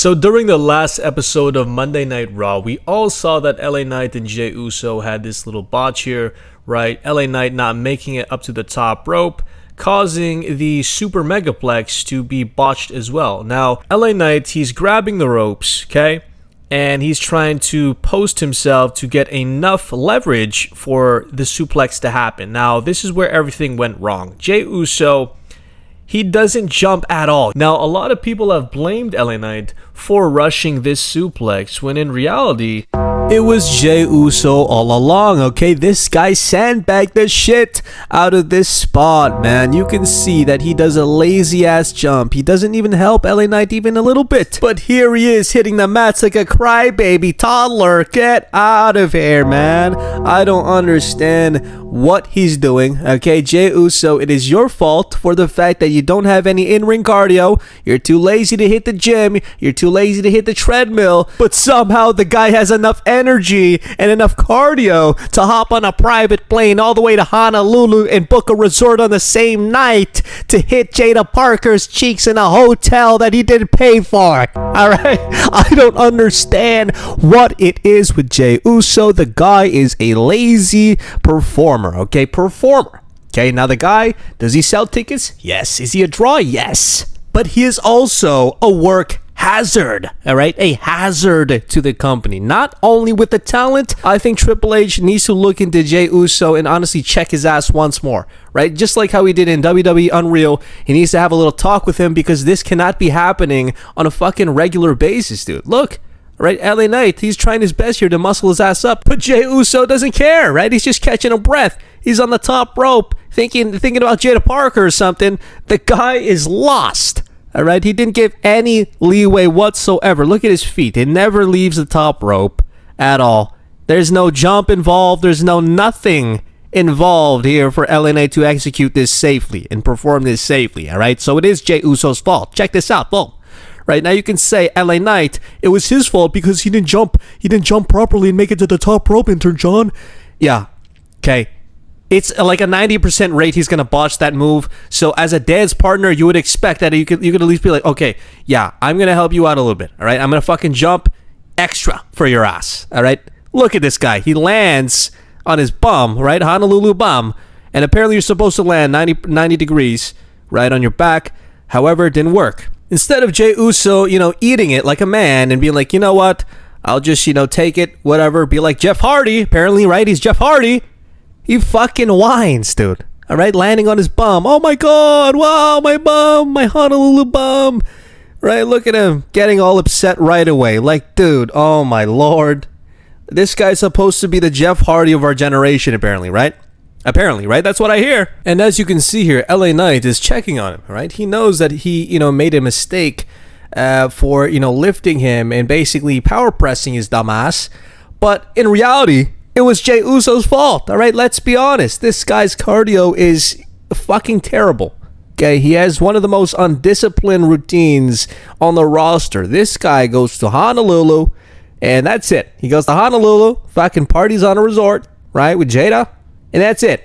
So during the last episode of Monday Night Raw, we all saw that LA Knight and Jey Uso had this little botch here, right? LA Knight not making it up to the top rope, causing the super megaplex to be botched as well. Now, LA Knight, he's grabbing the ropes, okay? And he's trying to post himself to get enough leverage for the suplex to happen. Now, this is where everything went wrong. Jey Uso, he doesn't jump at all. Now, a lot of people have blamed LA Knight for rushing this suplex, when in reality, it was Jey Uso all along, okay? This guy sandbagged the shit out of this spot, man. You can see that he does a lazy-ass jump. He doesn't even help LA Knight even a little bit. But here he is hitting the mats like a crybaby toddler. Get out of here, man. I don't understand what he's doing, okay? Jey Uso, it is your fault for the fact that you don't have any in-ring cardio. You're too lazy to hit the gym. You're too lazy to hit the treadmill. But somehow the guy has enough energy and enough cardio to hop on a private plane all the way to Honolulu and book a resort on the same night to hit Jada Parker's cheeks in a hotel that he didn't pay for. Alright? I don't understand what it is with Jey Uso. The guy is a lazy performer, okay? Performer. Okay, now the guy, does he sell tickets? Yes. Is he a draw? Yes. But he is also a work hazard, all right? A hazard to the company. Not only with the talent, I think Triple H needs to look into Jey Uso and honestly check his ass once more, right? Just like how he did in WWE Unreal, he needs to have a little talk with him because this cannot be happening on a fucking regular basis, dude. Look, right? LA Knight, he's trying his best here to muscle his ass up, but Jey Uso doesn't care, right? He's just catching a breath. He's on the top rope thinking about Jada Parker or something. The guy is lost. All right, he didn't give any leeway whatsoever. Look at his feet. It never leaves the top rope at all. There's no jump involved. There's no nothing involved here for LA Knight to execute this safely and perform this safely. All right, so it is Jey Uso's fault. Check this out. Boom. Right now you can say LA Knight, it was his fault because he didn't jump properly and make it to the top rope, Intern John. Yeah. Okay. It's like a 90% rate he's going to botch that move. So as a dance partner, you would expect that you could at least be like, okay, yeah, I'm going to help you out a little bit. All right. I'm going to fucking jump extra for your ass. All right. Look at this guy. He lands on his bum, right? Honolulu bum. And apparently you're supposed to land 90 degrees, right, on your back. However, it didn't work. Instead of Jey Uso, eating it like a man and being like, you know what? I'll just, take it, whatever. Be like Jeff Hardy. Apparently, right? He's Jeff Hardy. He fucking whines, dude. All right, landing on his bum. Oh my God! Wow, my bum, my Honolulu bum. Right, look at him getting all upset right away. Like, dude, oh my Lord, this guy's supposed to be the Jeff Hardy of our generation, apparently, right? Apparently, right? That's what I hear. And as you can see here, LA Knight is checking on him, right? He knows that he, made a mistake for, lifting him and basically power pressing his dumbass. But in reality, it was Jey Uso's fault, all right? Let's be honest. This guy's cardio is fucking terrible, okay? He has one of the most undisciplined routines on the roster. This guy goes to Honolulu, and that's it. He goes to Honolulu, fucking parties on a resort, right, with Jada, and that's it.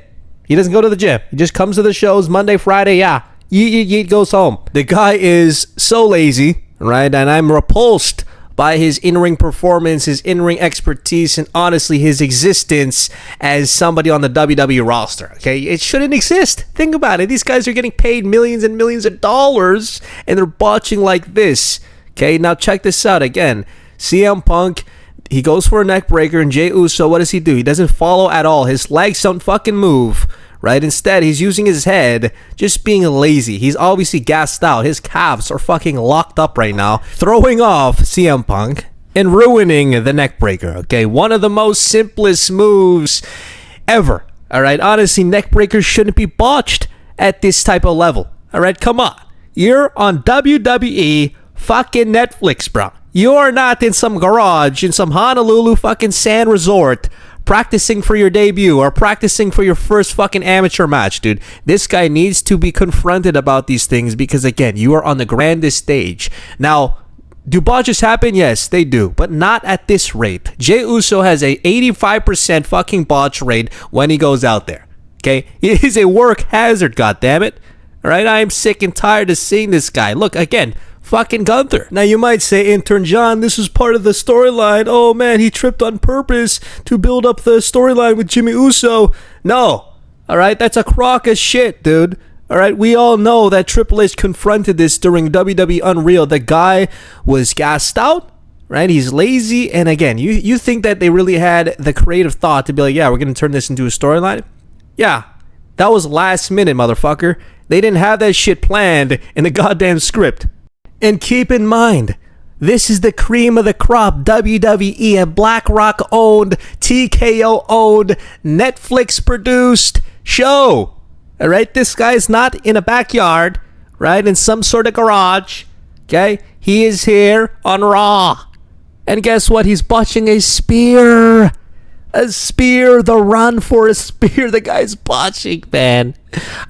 He doesn't go to the gym. He just comes to the shows Monday, Friday, yeah. Yeet, goes home. The guy is so lazy, right? And I'm repulsed by his in-ring performance, his in-ring expertise, and honestly, his existence as somebody on the WWE roster, okay? It shouldn't exist. Think about it. These guys are getting paid millions and millions of dollars, and they're botching like this, okay? Now, check this out again. CM Punk, he goes for a neck breaker, and Jey Uso, what does he do? He doesn't follow at all. His legs don't fucking move, right? Instead, he's using his head, just being lazy. He's obviously gassed out. His calves are fucking locked up right now, throwing off CM Punk and ruining the neck breaker, okay? One of the most simplest moves ever, all right? Honestly, neck breakers shouldn't be botched at this type of level, all right? Come on. You're on WWE fucking Netflix, bro. You're not in some garage in some Honolulu fucking sand resort practicing for your debut or practicing for your first fucking amateur match, dude. This guy needs to be confronted about these things because, again, you are on the grandest stage. Now, do botches happen? Yes, they do, but not at this rate. Jey Uso has a 85% fucking botch rate when he goes out there, okay? He is a work hazard, goddammit. All right, I am sick and tired of seeing this guy. Look, again, fucking Gunther. Now you might say, Intern John, this is part of the storyline. Oh man, he tripped on purpose to build up the storyline with Jimmy Uso. No. Alright, that's a crock of shit, dude. Alright, we all know that Triple H confronted this during WWE Unreal. The guy was gassed out, right? He's lazy, and again, you think that they really had the creative thought to be like, yeah, we're gonna turn this into a storyline? Yeah, that was last minute, motherfucker. They didn't have that shit planned in the goddamn script. And keep in mind, this is the cream of the crop, WWE, a BlackRock owned, TKO owned, Netflix produced show. Alright, this guy's not in a backyard, right, in some sort of garage, okay? He is here on Raw. And guess what? He's botching a spear. A spear, the run for a spear. The guy's botching, man.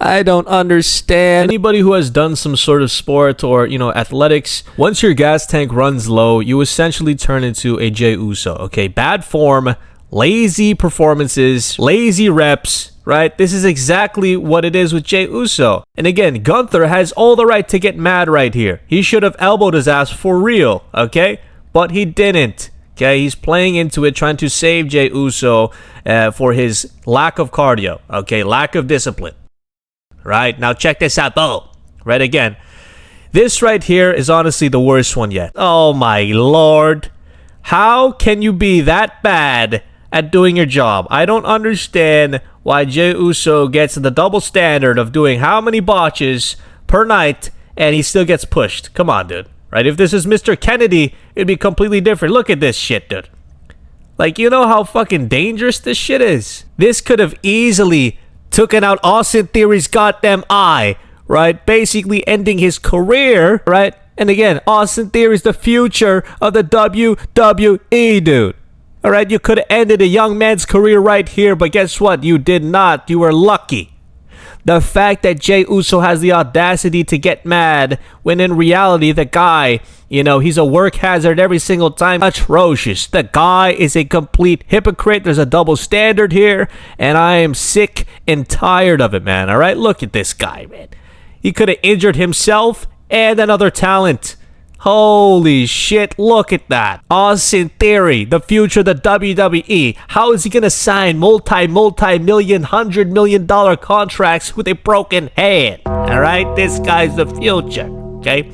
I don't understand. Anybody who has done some sort of sport or, athletics, once your gas tank runs low, you essentially turn into a Jey Uso, okay? Bad form, lazy performances, lazy reps, right? This is exactly what it is with Jey Uso. And again, Gunther has all the right to get mad right here. He should have elbowed his ass for real, okay? But he didn't. Okay, he's playing into it, trying to save Jey Uso for his lack of cardio. Okay, lack of discipline. Right, now check this out, though. Right, again, this right here is honestly the worst one yet. Oh my lord. How can you be that bad at doing your job? I don't understand why Jey Uso gets the double standard of doing how many botches per night and he still gets pushed. Come on, dude. Right? If this is Mr. Kennedy, it'd be completely different. Look at this shit, dude. Like, you know how fucking dangerous this shit is? This could have easily taken out Austin Theory's goddamn eye, right? Basically ending his career, right? And again, Austin Theory's the future of the WWE, dude. Alright, you could have ended a young man's career right here, but guess what? You did not. You were lucky. The fact that Jey Uso has the audacity to get mad when in reality the guy, he's a work hazard every single time. Atrocious. The guy is a complete hypocrite. There's a double standard here, and I am sick and tired of it, man. All right, look at this guy, man. He could have injured himself and another talent. Holy shit, look at that. Austin Theory, the future of the WWE. How is he going to sign multi-million, $100 million contracts with a broken hand? All right, this guy's the future, okay?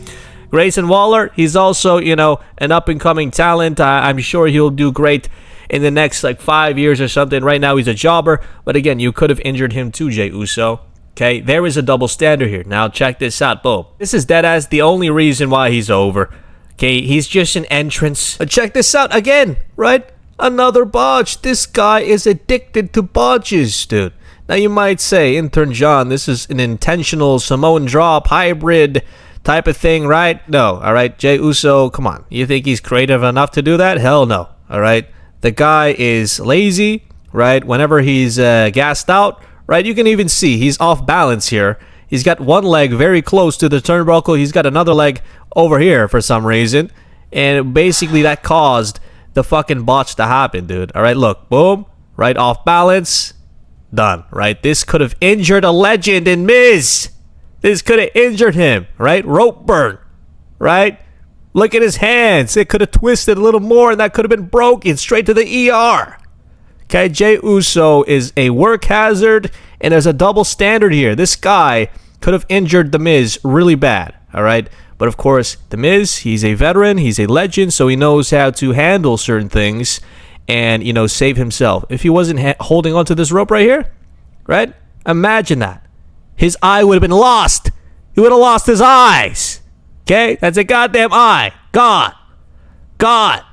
Grayson Waller, he's also, an up-and-coming talent. I'm sure he'll do great in the next, 5 years or something. Right now, he's a jobber. But again, you could have injured him too, Jey Uso. Okay, there is a double standard here. Now, check this out, boom. This is deadass the only reason why he's over. Okay, he's just an entrance. But check this out again, right? Another botch. This guy is addicted to botches, dude. Now, you might say, Intern John, this is an intentional Samoan drop hybrid type of thing, right? No, all right? Jey Uso, come on. You think he's creative enough to do that? Hell no, all right? The guy is lazy, right? Whenever he's gassed out, right, you can even see he's off balance here. He's got one leg very close to the turnbuckle. He's got another leg over here for some reason. And basically that caused the fucking botch to happen, dude. All right, look. Boom. Right, off balance. Done. Right, this could have injured a legend in Miz. This could have injured him. Right, rope burn. Right? Look at his hands. It could have twisted a little more and that could have been broken straight to the ER. Okay, Jey Uso is a work hazard, and there's a double standard here. This guy could have injured The Miz really bad, all right? But of course, The Miz, he's a veteran, he's a legend, so he knows how to handle certain things and, save himself. If he wasn't holding onto this rope right here, right? Imagine that. His eye would have been lost. He would have lost his eyes. Okay? That's a goddamn eye. Gone. Gone.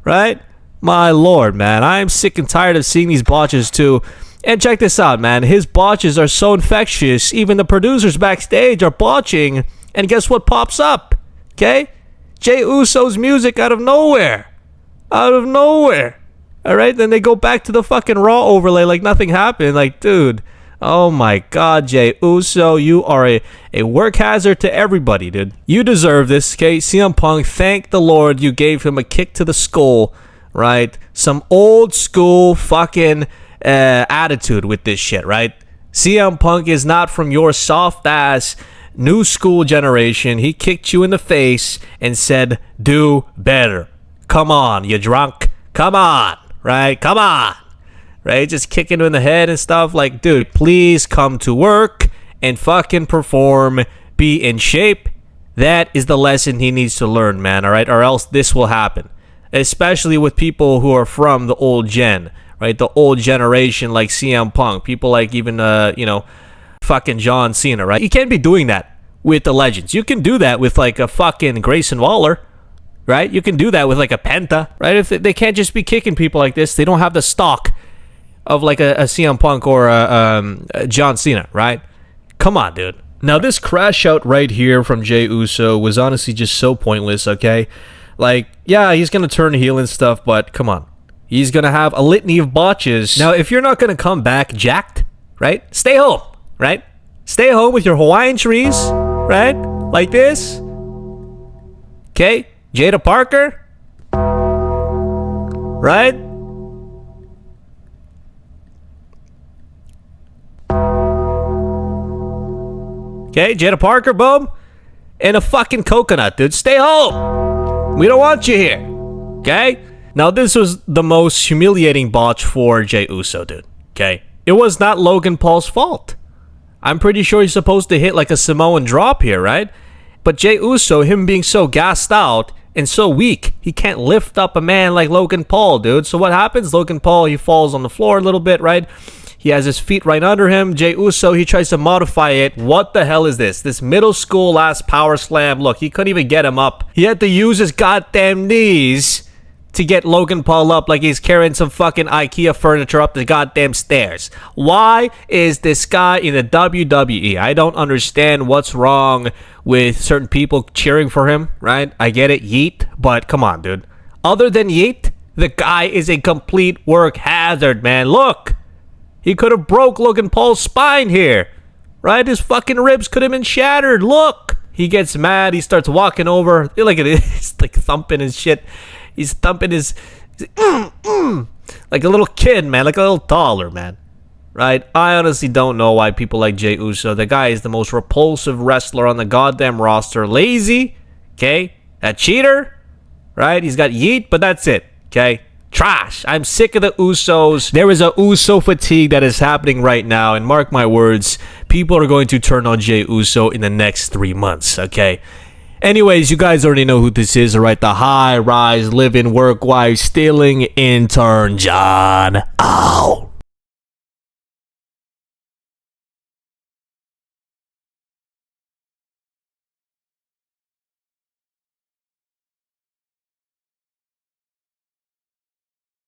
Right? My lord, man. I am sick and tired of seeing these botches too. And check this out, man. His botches are so infectious. Even the producers backstage are botching. And guess what pops up? Okay? Jey Uso's music out of nowhere. Out of nowhere. Alright? Then they go back to the fucking Raw overlay like nothing happened. Like, dude. Oh my god, Jey Uso. You are a work hazard to everybody, dude. You deserve this, okay? CM Punk, thank the Lord you gave him a kick to the skull. Right? Some old school fucking attitude with this shit, right? CM Punk is not from your soft ass new school generation. He kicked you in the face and said, do better. Come on, you drunk. Come on, right? Come on, right? Just kicking him in the head and stuff. Like, dude, please come to work and fucking perform. Be in shape. That is the lesson he needs to learn, man, all right? Or else this will happen. Especially with people who are from the old gen, right? The old generation like CM Punk. People like even, fucking John Cena, right? You can't be doing that with the legends. You can do that with like a fucking Grayson Waller, right? You can do that with like a Penta, right? If they can't just be kicking people like this, they don't have the stock of like a CM Punk or a John Cena, right? Come on, dude. Now, this crash out right here from Jey Uso was honestly just so pointless, okay? Like, yeah, he's going to turn heel and stuff, but come on. He's going to have a litany of botches. Now, if you're not going to come back jacked, right? Stay home, right? Stay home with your Hawaiian trees, right? Like this. Okay? Jada Parker. Right? Okay, Jada Parker, boom. And a fucking coconut, dude. Stay home. We don't want you here. Okay? Now, this was the most humiliating botch for Jey Uso, dude. Okay? It was not Logan Paul's fault. I'm pretty sure he's supposed to hit like a Samoan drop here, right? But Jey Uso, him being so gassed out and so weak, he can't lift up a man like Logan Paul, dude. So what happens? Logan Paul, he falls on the floor a little bit, right? He has his feet right under him. Jey Uso, he tries to modify it. What the hell is this? This middle school ass power slam. Look, he couldn't even get him up. He had to use his goddamn knees to get Logan Paul up like he's carrying some fucking IKEA furniture up the goddamn stairs. Why is this guy in the WWE? I don't understand what's wrong with certain people cheering for him, right? I get it, yeet, but come on, dude. Other than yeet, the guy is a complete work hazard, man. Look! He could have broke Logan Paul's spine here, right? His fucking ribs could have been shattered. Look! He gets mad. He starts walking over. Look at it. He's like thumping his shit. He's thumping his... like a little kid, man. Like a little toddler, man. Right? I honestly don't know why people like Jey Uso. The guy is the most repulsive wrestler on the goddamn roster. Lazy. Okay? A cheater. Right? He's got yeet, but that's it. Okay? Trash. I'm sick of the Usos. There is a Uso fatigue that is happening right now, and mark my words, people are going to turn on Jey Uso in the next 3 months, okay? Anyways, you guys already know who this is, alright? The high-rise, living, work wife, stealing intern, John. Ow.